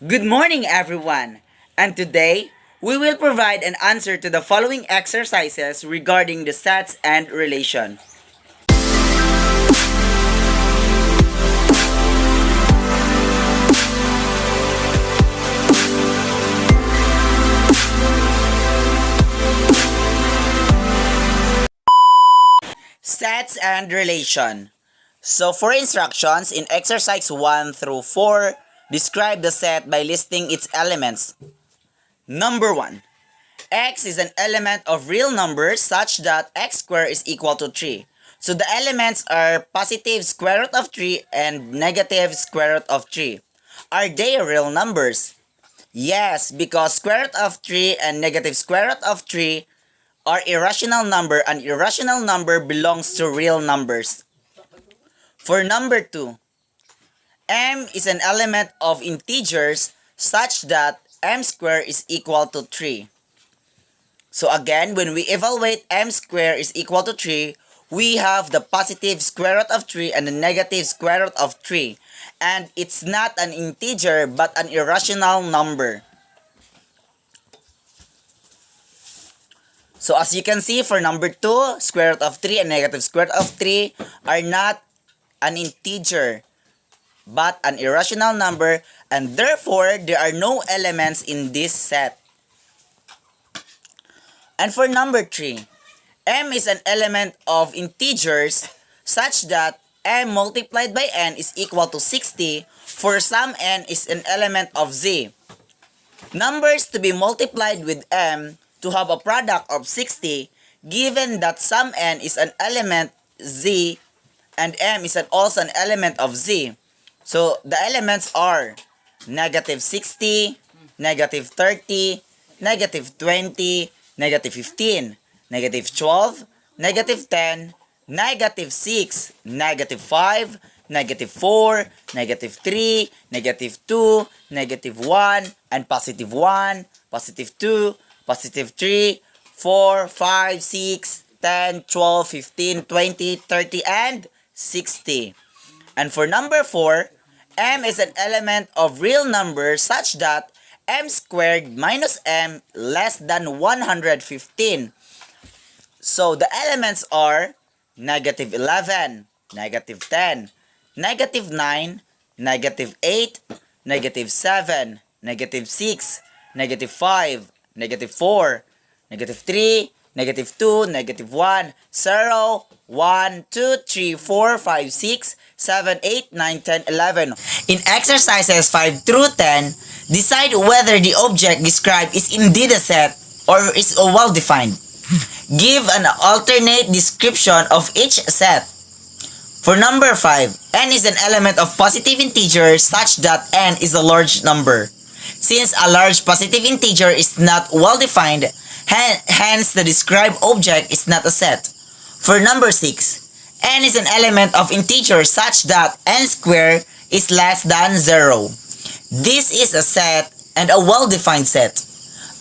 Good morning, everyone! And today, we will provide an answer to the following exercises regarding the sets and relation. Sets and relation. So for instructions, in exercise 1 through 4, describe the set by listing its elements. Number 1. X is an element of real numbers such that x squared is equal to 3. So the elements are positive square root of 3 and negative square root of 3. Are they real numbers? Yes, because square root of 3 and negative square root of 3 are irrational number, and irrational number belongs to real numbers. For number 2, m is an element of integers such that m squared is equal to 3. So again, when we evaluate m squared is equal to 3, we have the positive square root of 3 and the negative square root of 3. And it's not an integer but an irrational number. So as you can see, for number 2, square root of 3 and negative square root of 3 are not an integer but an irrational number, and therefore there are no elements in this set. And for number 3, m is an element of integers such that m multiplied by n is equal to 60 for some n is an element of z. Numbers to be multiplied with m to have a product of 60 given that some n is an element z and m is also an element of z. So the elements are negative 60, negative 30, negative 20, negative 15, negative 12, negative 10, negative 6, negative 5, negative 4, negative 3, negative 2, negative 1, and positive 1, positive 2, positive 3, 4, 5, 6, 10, 12, 15, 20, 30, and 60. And for number 4, m is an element of real numbers such that m squared minus m less than 115. So the elements are negative 11, negative 10, negative 9, negative 8, negative 7, negative 6, negative 5, negative 4, negative 3, negative 2, negative 1, 0, 1, 2, 3, 4, 5, 6, 7, 8, 9, 10, 11. In exercises 5 through 10, decide whether the object described is indeed a set or is well-defined. Give an alternate description of each set. For number 5, n is an element of positive integer such that n is a large number. Since a large positive integer is not well-defined, hence the described object is not a set. For number 6, n is an element of integer such that n squared is less than 0. This is a set and a well-defined set.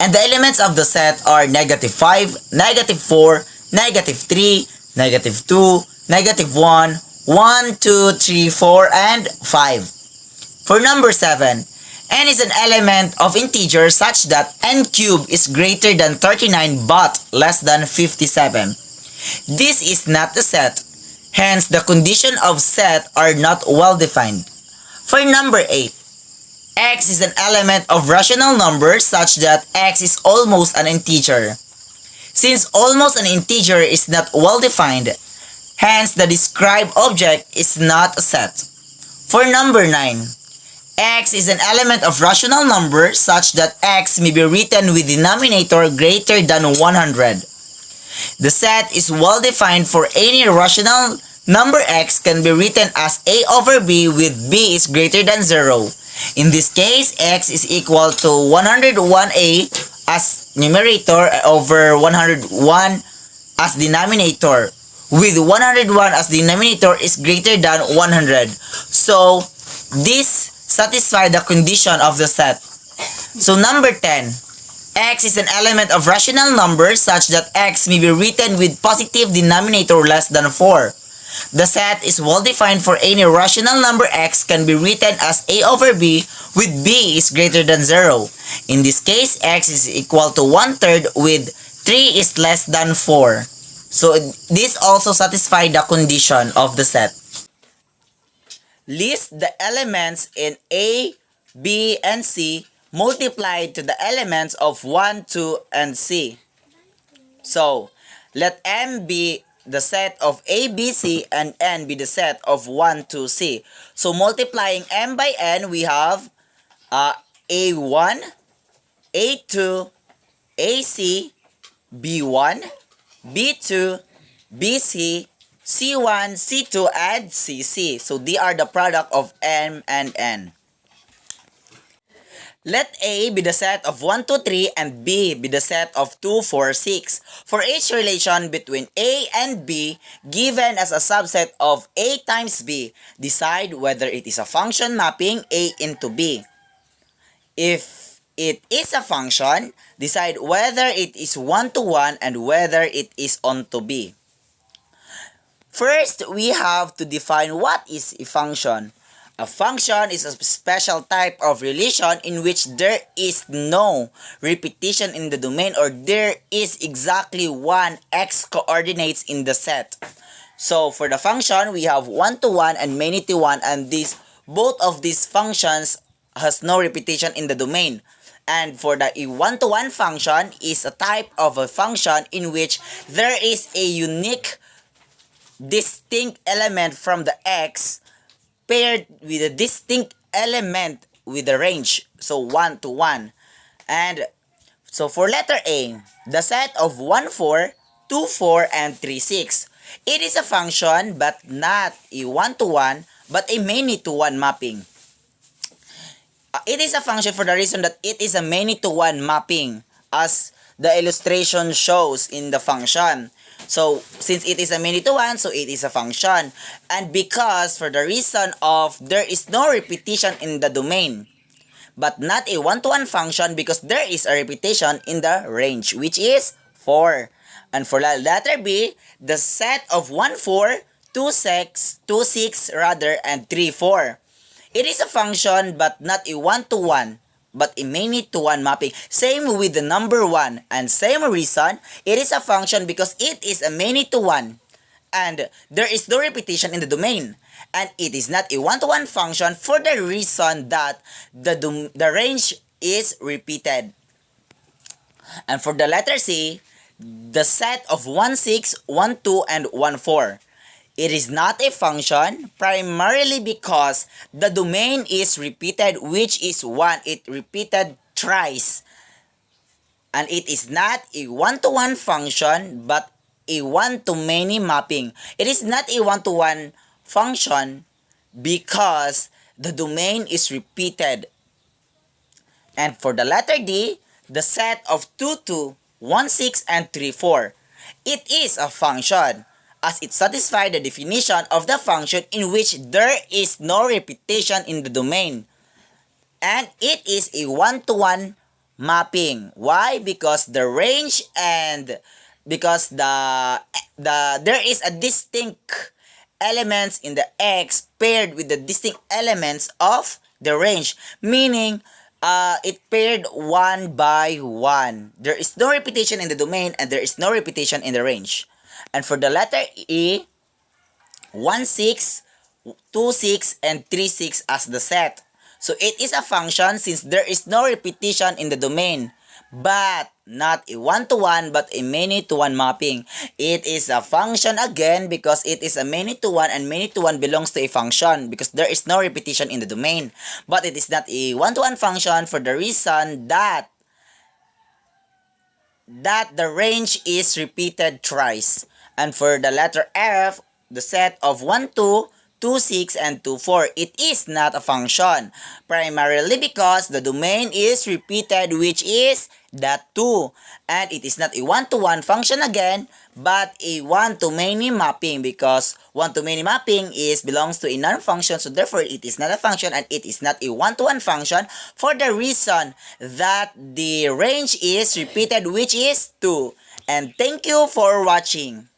And the elements of the set are negative 5, negative 4, negative 3, negative 2, negative 1, 1, 2, 3, 4, and 5. For number 7, n is an element of integer such that n cubed is greater than 39 but less than 57. This is not a set, hence the condition of set are not well defined. For number 8, x is an element of rational numbers such that x is almost an integer. Since almost an integer is not well defined, hence the described object is not a set. For number 9, x is an element of rational numbers such that x may be written with denominator greater than 100. The set is well defined for any rational number x can be written as a over b with b is greater than 0. In this case, x is equal to 101a as numerator over 101 as denominator, with 101 as denominator is greater than 100. So, this satisfies the condition of the set. So, number 10, x is an element of rational numbers such that x may be written with positive denominator less than 4. The set is well defined for any rational number x can be written as a over b with b is greater than 0. In this case, x is equal to 1/3 with 3 is less than 4. So this also satisfies the condition of the set. List the elements in A, B, and C multiplied to the elements of 1, 2, and C. So, let M be the set of A, B, C, and N be the set of 1, 2, C. So, multiplying M by N, we have A1, A2, AC, B1, B2, BC, C1, C2, and CC. So, they are the product of M and N. Let A be the set of 1, 2, 3 and B be the set of 2, 4, 6. For each relation between A and B given as a subset of A times B, decide whether it is a function mapping A into B. If it is a function, decide whether it is 1-to-1 and whether it is onto B. First, we have to define what is a function. A function is a special type of relation in which there is no repetition in the domain or there is exactly one x coordinates in the set. So for the function, we have 1-to-1 and many-to-1, and both of these functions has no repetition in the domain. And for the 1-to-1 function is a type of a function in which there is a unique distinct element from the x paired with a distinct element with the range, so 1-to-1. And so for letter A, the set of 1, 4, 2, 4, and 3, 6. It is a function but not a 1-to-1 but a many-to-1 mapping. It is a function for the reason that it is a many-to-1 mapping as the illustration shows in the function. So, since it is a many-to-1, so it is a function. And because for the reason of there is no repetition in the domain, but not a 1-to-1 function because there is a repetition in the range, which is 4. And for letter B, the set of 1, 4, 2, 6, 2, 6 rather, and 3, 4. It is a function but not a 1-to-1. But a many-to-1 mapping. Same with the number 1. And same reason, it is a function because it is a many-to-1. And there is no repetition in the domain. And it is not a 1-to-1 function for the reason that the range is repeated. And for the letter C, the set of 1, 6, 1, 2, and 1, 4. It is not a function primarily because the domain is repeated, which is 1. It repeated thrice. And it is not a 1-to-1 function but a 1-to-many mapping. It is not a 1-to-1 function because the domain is repeated. And for the letter D, the set of 2, 2, 1, 6, and 3, 4. It is a function, as it satisfies the definition of the function in which there is no repetition in the domain. And it is a 1-to-1 mapping. Why? Because the range and because there is a distinct elements in the x paired with the distinct elements of the range. Meaning, it paired 1 by 1. There is no repetition in the domain and there is no repetition in the range. And for the letter E, 1, 6, 2, 6, and 3, 6 as the set. So it is a function since there is no repetition in the domain, but not a 1-to-1 but a many-to-1 mapping. It is a function again because it is a many-to-1 and many-to-1 belongs to a function because there is no repetition in the domain. But it is not a 1-to-1 function for the reason that the range is repeated thrice. And for the letter F, the set of 1, 2, 2, 6, and 2, 4, it is not a function. Primarily because the domain is repeated, which is that 2. And it is not a 1-to-1 function again, but a 1-to-many mapping because 1-to-many mapping belongs to a non-function. So therefore, it is not a function and it is not a 1-to-1 function for the reason that the range is repeated, which is 2. And thank you for watching.